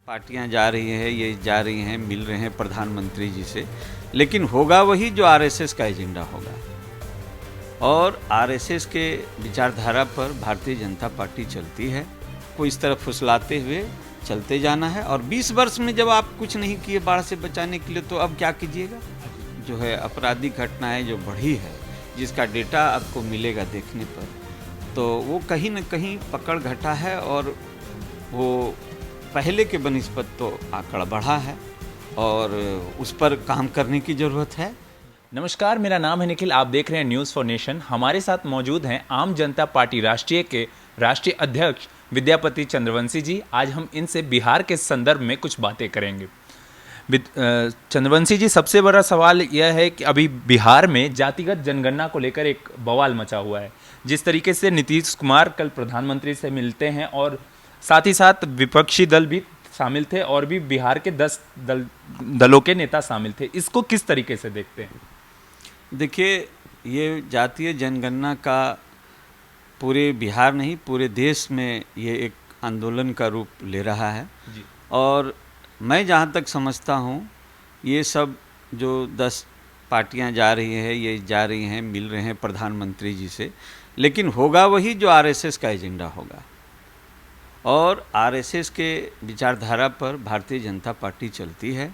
पार्टियां जा रही हैं, ये जा रही हैं, मिल रहे हैं प्रधानमंत्री जी से, लेकिन होगा वही जो आरएसएस का एजेंडा होगा। और आरएसएस के विचारधारा पर भारतीय जनता पार्टी चलती है, को इस तरह फुसलाते हुए चलते जाना है। और 20 वर्ष में जब आप कुछ नहीं किए बाढ़ से बचाने के लिए, तो अब क्या कीजिएगा? जो है आपराधिक घटनाएं जो बढ़ी है, जिसका डेटा आपको मिलेगा देखने पर, तो वो कहीं न कहीं पकड़ घटा है और वो पहले के बनिस्बत तो आंकड़ा बढ़ा है और उस पर काम करने की ज़रूरत है। नमस्कार, मेरा नाम है निखिल। आप देख रहे हैं न्यूज़ फॉर नेशन। हमारे साथ मौजूद हैं आम जनता पार्टी राष्ट्रीय के राष्ट्रीय अध्यक्ष विद्यापति चंद्रवंशी जी। आज हम इनसे बिहार के संदर्भ में कुछ बातें करेंगे। चंद्रवंशी जी, सबसे बड़ा सवाल यह है कि अभी बिहार में जातिगत जनगणना को लेकर एक बवाल मचा हुआ है। जिस तरीके से नीतीश कुमार कल प्रधानमंत्री से मिलते हैं और साथ ही साथ विपक्षी दल भी शामिल थे और भी बिहार के 10 दलों के नेता शामिल थे, इसको किस तरीके से देखते हैं? देखिए, ये जातीय जनगणना का पूरे बिहार नहीं, पूरे देश में ये एक आंदोलन का रूप ले रहा है जी। और मैं जहाँ तक समझता हूँ, ये सब जो 10 पार्टियाँ जा रही हैं, ये जा रही हैं, मिल रहे हैं प्रधानमंत्री जी से, लेकिन होगा वही जो आरएसएस का एजेंडा होगा। और आरएसएस के विचारधारा पर भारतीय जनता पार्टी चलती है।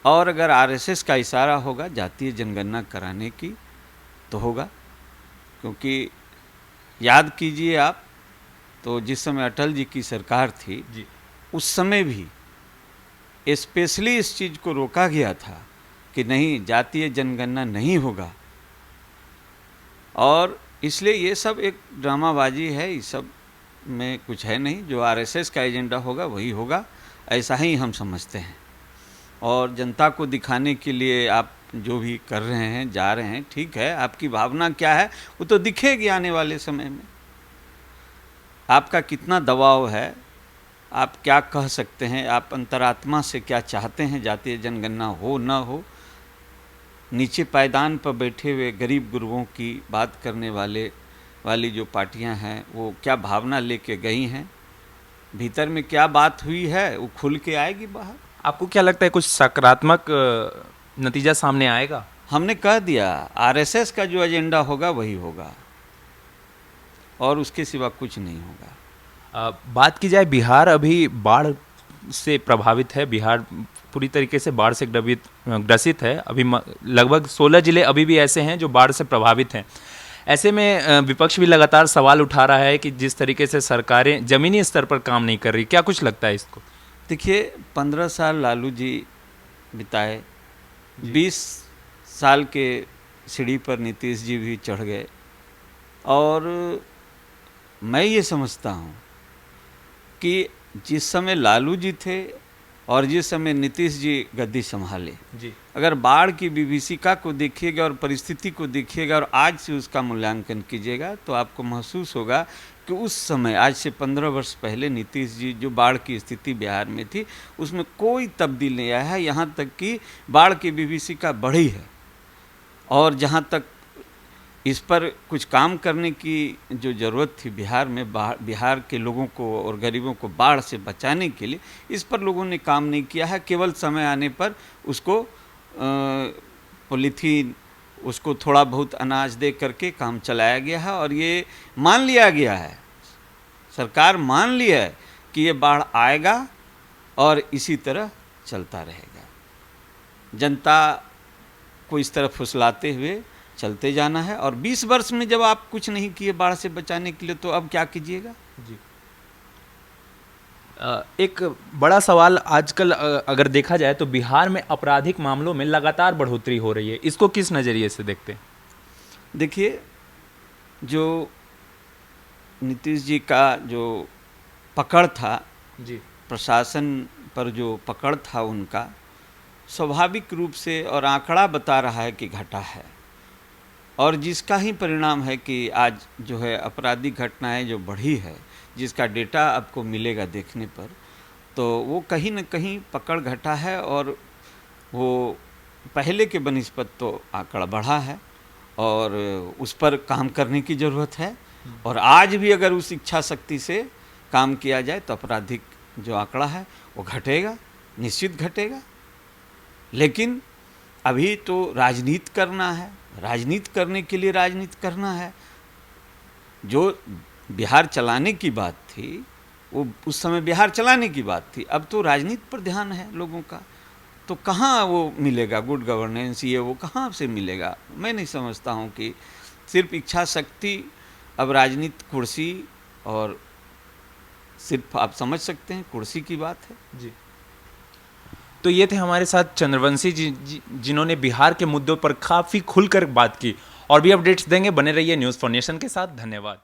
और अगर आरएसएस का इशारा होगा जातीय जनगणना कराने की, तो होगा। क्योंकि याद कीजिए आप, तो जिस समय अटल जी की सरकार थी जी, उस समय भी स्पेशली इस चीज़ को रोका गया था कि नहीं, जातीय जनगणना नहीं होगा। और इसलिए ये सब एक ड्रामाबाजी है, इस सब में कुछ है नहीं। जो आरएसएस का एजेंडा होगा वही होगा, ऐसा ही हम समझते हैं। और जनता को दिखाने के लिए आप जो भी कर रहे हैं, जा रहे हैं, ठीक है। आपकी भावना क्या है वो तो दिखेगी आने वाले समय में। आपका कितना दबाव है, आप क्या कह सकते हैं, आप अंतरात्मा से क्या चाहते हैं, जातीय जनगणना हो ना हो। नीचे पायदान पर बैठे हुए गरीब गुरुओं की बात करने वाली जो पार्टियां हैं, वो क्या भावना लेके गई हैं, भीतर में क्या बात हुई है, वो खुल के आएगी बाहर। आपको क्या लगता है कुछ सकारात्मक नतीजा सामने आएगा? हमने कह दिया, आरएसएस का जो एजेंडा होगा वही होगा और उसके सिवा कुछ नहीं होगा। बात की जाए, बिहार अभी बाढ़ से प्रभावित है। बिहार पूरी तरीके से बाढ़ से ग्रसित है। अभी लगभग 16 जिले अभी भी ऐसे हैं जो बाढ़ से प्रभावित हैं। ऐसे में विपक्ष भी लगातार सवाल उठा रहा है कि जिस तरीके से सरकारें ज़मीनी स्तर पर काम नहीं कर रही, क्या कुछ लगता है इसको? देखिए, 15 साल लालू जी बिताए, 20 साल के सीढ़ी पर नीतीश जी भी चढ़ गए। और मैं ये समझता हूँ कि जिस समय लालू जी थे और जिस समय नीतीश जी गद्दी संभाले जी, अगर बाढ़ की विभीषिका को देखिएगा और परिस्थिति को देखिएगा और आज से उसका मूल्यांकन कीजिएगा, तो आपको महसूस होगा कि उस समय, आज से 15 वर्ष पहले, नीतीश जी जो बाढ़ की स्थिति बिहार में थी, उसमें कोई तब्दील नहीं आया है। यहाँ तक कि बाढ़ की विभीषिका बढ़ी है। और जहाँ तक इस पर कुछ काम करने की जो ज़रूरत थी बिहार में, बिहार के लोगों को और गरीबों को बाढ़ से बचाने के लिए, इस पर लोगों ने काम नहीं किया है। केवल समय आने पर उसको पॉलीथीन, उसको थोड़ा बहुत अनाज दे करके काम चलाया गया है। और ये मान लिया गया है, सरकार मान लिया है कि ये बाढ़ आएगा और इसी तरह चलता रहेगा। जनता को इस तरह फुसलाते हुए चलते जाना है। और 20 वर्ष में जब आप कुछ नहीं किए बाढ़ से बचाने के लिए, तो अब क्या कीजिएगा जी? एक बड़ा सवाल आजकल अगर देखा जाए तो बिहार में आपराधिक मामलों में लगातार बढ़ोतरी हो रही है, इसको किस नज़रिए से देखते हैं? देखिए, जो नीतीश जी का जो पकड़ था जी, प्रशासन पर जो पकड़ था उनका, स्वाभाविक रूप से, और आंकड़ा बता रहा है कि घटा है। और जिसका ही परिणाम है कि आज जो है आपराधिक घटनाएं जो बढ़ी है, जिसका डेटा आपको मिलेगा देखने पर, तो वो कहीं न कहीं पकड़ घटा है और वो पहले के बनिस्बत तो आंकड़ा बढ़ा है और उस पर काम करने की ज़रूरत है। और आज भी अगर उस इच्छा शक्ति से काम किया जाए तो आपराधिक जो आंकड़ा है वो घटेगा, निश्चित घटेगा। लेकिन अभी तो राजनीति करना है, राजनीति करने के लिए राजनीति करना है। जो बिहार चलाने की बात थी वो उस समय बिहार चलाने की बात थी, अब तो राजनीति पर ध्यान है लोगों का। तो कहाँ वो मिलेगा गुड गवर्नेंस, ये वो कहाँ से मिलेगा? मैं नहीं समझता हूँ कि सिर्फ इच्छा शक्ति, अब राजनीति कुर्सी, और सिर्फ आप समझ सकते हैं कुर्सी की बात है जी। तो ये थे हमारे साथ चंद्रवंशी जी, जिन्होंने बिहार के मुद्दों पर काफ़ी खुलकर बात की। और भी अपडेट्स देंगे, बने रहिए न्यूज़ फॉर नेशन के साथ। धन्यवाद।